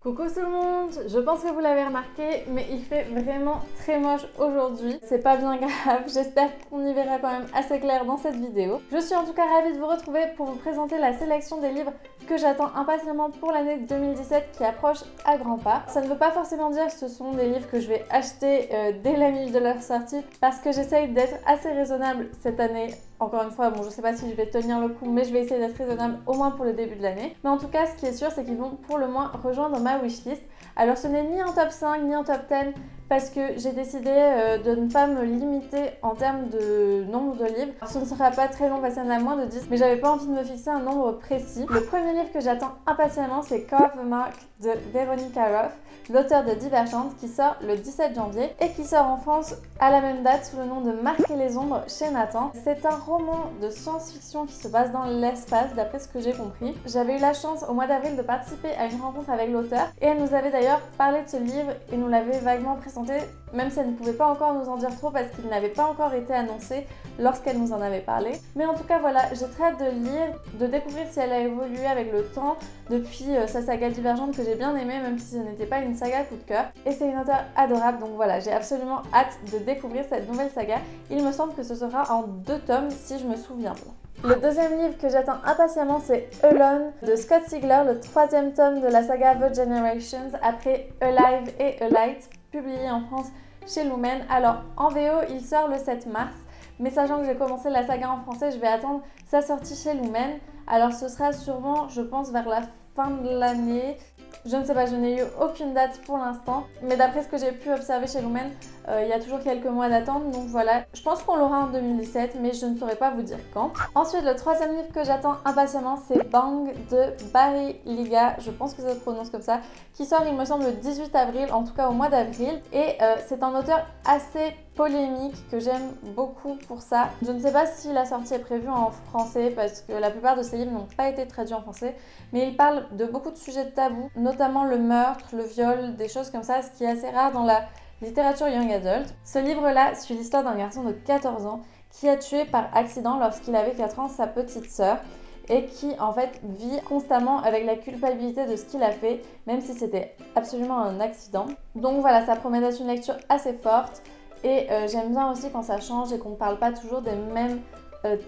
Coucou tout le monde, je pense que vous l'avez remarqué, mais il fait vraiment très moche aujourd'hui. C'est pas bien grave, j'espère qu'on y verra quand même assez clair dans cette vidéo. Je suis en tout cas ravie de vous retrouver pour vous présenter la sélection des livres que j'attends impatiemment pour l'année 2017 qui approche à grands pas. Ça ne veut pas forcément dire que ce sont des livres que je vais acheter dès la minute de leur sortie parce que j'essaye d'être assez raisonnable cette année. Encore une fois, bon, je sais pas si je vais tenir le coup, mais je vais essayer d'être raisonnable au moins pour le début de l'année. Mais en tout cas, ce qui est sûr, c'est qu'ils vont pour le moins rejoindre ma wishlist. Alors ce n'est ni un top 5, ni un top 10, parce que j'ai décidé de ne pas me limiter en termes de nombre de livres. Ce ne sera pas très long, ça en a moins de 10, mais j'avais pas envie de me fixer un nombre précis. Le premier livre que j'attends impatiemment, c'est Carve a Mark de Veronica Roth, l'auteur de Divergente, qui sort le 17 janvier et qui sort en France à la même date sous le nom de Marquer les ombres chez Nathan. C'est un roman de science-fiction qui se passe dans l'espace, d'après ce que j'ai compris. J'avais eu la chance au mois d'avril de participer à une rencontre avec l'auteur et elle nous avait d'ailleurs parlé de ce livre et nous l'avait vaguement présenté, même si elle ne pouvait pas encore nous en dire trop parce qu'il n'avait pas encore été annoncé lorsqu'elle nous en avait parlé. Mais en tout cas voilà, j'ai très hâte de lire, de découvrir si elle a évolué avec le temps depuis sa saga Divergente que j'ai bien aimée, même si ce n'était pas une saga coup de cœur. Et c'est une auteure adorable, donc voilà, j'ai absolument hâte de découvrir cette nouvelle saga. Il me semble que ce sera en 2 tomes si je me souviens bien. Le deuxième livre que j'attends impatiemment, c'est Alone de Scott Sigler, le 3e tome de la saga The Generations, après Alive et A Light, publié en France chez Lumen. Alors en VO, il sort le 7 mars, mais sachant que j'ai commencé la saga en français, je vais attendre sa sortie chez Lumen. Alors ce sera sûrement, je pense, vers la fin de l'année. Je ne sais pas, je n'ai eu aucune date pour l'instant, mais d'après ce que j'ai pu observer chez Lumen, il y a toujours quelques mois d'attente, donc voilà. Je pense qu'on l'aura en 2017, mais je ne saurais pas vous dire quand. Ensuite, le 3e livre que j'attends impatiemment, c'est Bang de Barry Lyga, je pense que ça se prononce comme ça, qui sort, il me semble, le 18 avril, en tout cas au mois d'avril, et c'est un auteur assez polémique que j'aime beaucoup pour ça. Je ne sais pas si la sortie est prévue en français parce que la plupart de ces livres n'ont pas été traduits en français, mais il parle de beaucoup de sujets tabous, notamment le meurtre, le viol, des choses comme ça, ce qui est assez rare dans la littérature young adult. Ce livre-là suit l'histoire d'un garçon de 14 ans qui a tué par accident lorsqu'il avait 4 ans sa petite sœur et qui en fait vit constamment avec la culpabilité de ce qu'il a fait, même si c'était absolument un accident. Donc voilà, ça promet d'être une lecture assez forte. Et j'aime bien aussi quand ça change et qu'on ne parle pas toujours des mêmes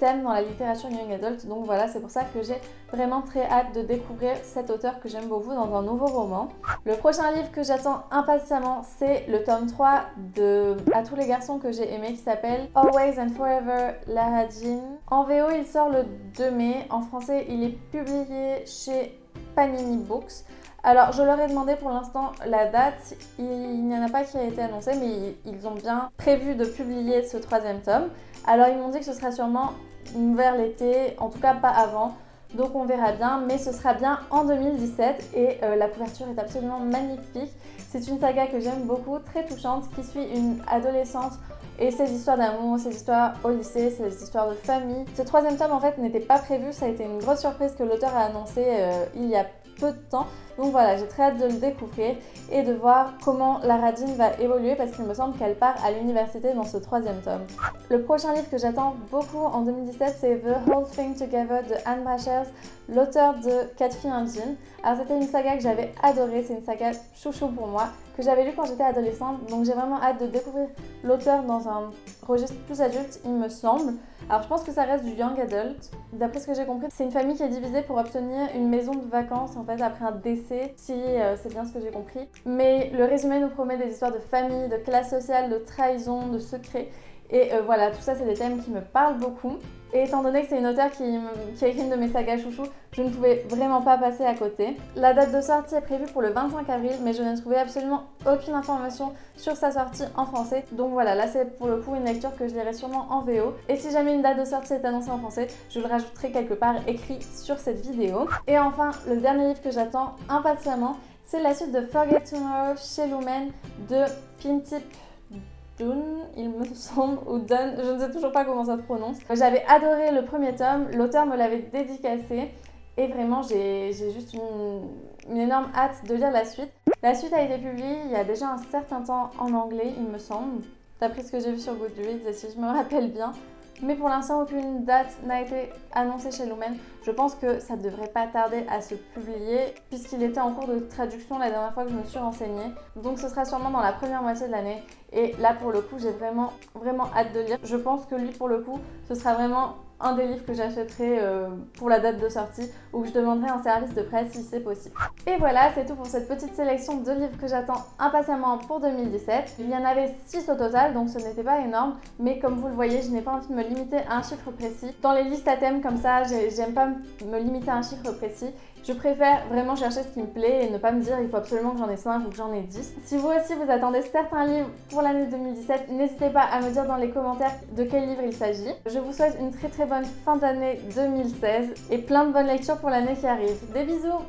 thèmes dans la littérature young adult. Donc voilà, c'est pour ça que j'ai vraiment très hâte de découvrir cet auteur que j'aime beaucoup dans un nouveau roman. Le prochain livre que j'attends impatiemment, c'est le tome 3 de À tous les garçons que j'ai aimé, qui s'appelle Always and Forever Lara Jean. En VO, il sort le 2 mai. En français, il est publié chez Panini Books. Alors, je leur ai demandé pour l'instant la date, il n'y en a pas qui a été annoncée, mais ils ont bien prévu de publier ce 3e tome. Alors, ils m'ont dit que ce sera sûrement vers l'été, en tout cas pas avant, donc on verra bien, mais ce sera bien en 2017 et la couverture est absolument magnifique. C'est une saga que j'aime beaucoup, très touchante, qui suit une adolescente et ses histoires d'amour, ses histoires au lycée, ses histoires de famille. Ce 3e tome en fait n'était pas prévu, ça a été une grosse surprise que l'auteur a annoncé il y a peu de temps. Donc voilà, j'ai très hâte de le découvrir et de voir comment Lara Jean va évoluer parce qu'il me semble qu'elle part à l'université dans ce 3e tome. Le prochain livre que j'attends beaucoup en 2017, c'est The Whole Thing Together de Anne Brachers, l'auteur de 4 filles un jean. Alors c'était une saga que j'avais adorée, c'est une saga chouchou pour moi, que j'avais lue quand j'étais adolescente, donc j'ai vraiment hâte de découvrir l'auteur dans un registre plus adulte, il me semble. Alors je pense que ça reste du young adult. D'après ce que j'ai compris, c'est une famille qui est divisée pour obtenir une maison de vacances en fait après un décès, si c'est bien ce que j'ai compris. Mais le résumé nous promet des histoires de famille, de classe sociale, de trahison, de secrets. Et voilà, tout ça c'est des thèmes qui me parlent beaucoup. Et étant donné que c'est une auteure qui a écrit une de mes sagas chouchou, je ne pouvais vraiment pas passer à côté. La date de sortie est prévue pour le 25 avril, mais je n'ai trouvé absolument aucune information sur sa sortie en français. Donc voilà, là c'est pour le coup une lecture que je lirai sûrement en VO. Et si jamais une date de sortie est annoncée en français, je le rajouterai quelque part écrit sur cette vidéo. Et enfin, le dernier livre que j'attends impatiemment, c'est la suite de Forget Tomorrow chez Lumen de Pintip Dune, il me semble, ou Dun, je ne sais toujours pas comment ça se prononce. J'avais adoré le premier tome, l'auteur me l'avait dédicacé et vraiment j'ai juste une énorme hâte de lire la suite. La suite a été publiée il y a déjà un certain temps en anglais, il me semble, d'après ce que j'ai vu sur Goodreads et si je me rappelle bien. Mais pour l'instant, aucune date n'a été annoncée chez Lumen. Je pense que ça ne devrait pas tarder à se publier puisqu'il était en cours de traduction la dernière fois que je me suis renseignée. Donc ce sera sûrement dans la première moitié de l'année. Et là pour le coup, j'ai vraiment hâte de lire. Je pense que lui pour le coup, ce sera vraiment un des livres que j'achèterai pour la date de sortie ou que je demanderai un service de presse si c'est possible. Et voilà, c'est tout pour cette petite sélection de livres que j'attends impatiemment pour 2017. Il y en avait 6 au total, donc ce n'était pas énorme, mais comme vous le voyez, je n'ai pas envie de me limiter à un chiffre précis. Dans les listes à thème comme ça, j'aime pas me limiter à un chiffre précis. Je préfère vraiment chercher ce qui me plaît et ne pas me dire il faut absolument que j'en ai 5 ou que j'en ai 10. Si vous aussi vous attendez certains livres pour l'année 2017, n'hésitez pas à me dire dans les commentaires de quel livre il s'agit. Je vous souhaite une très bonne fin d'année 2016 et plein de bonnes lectures pour l'année qui arrive. Des bisous!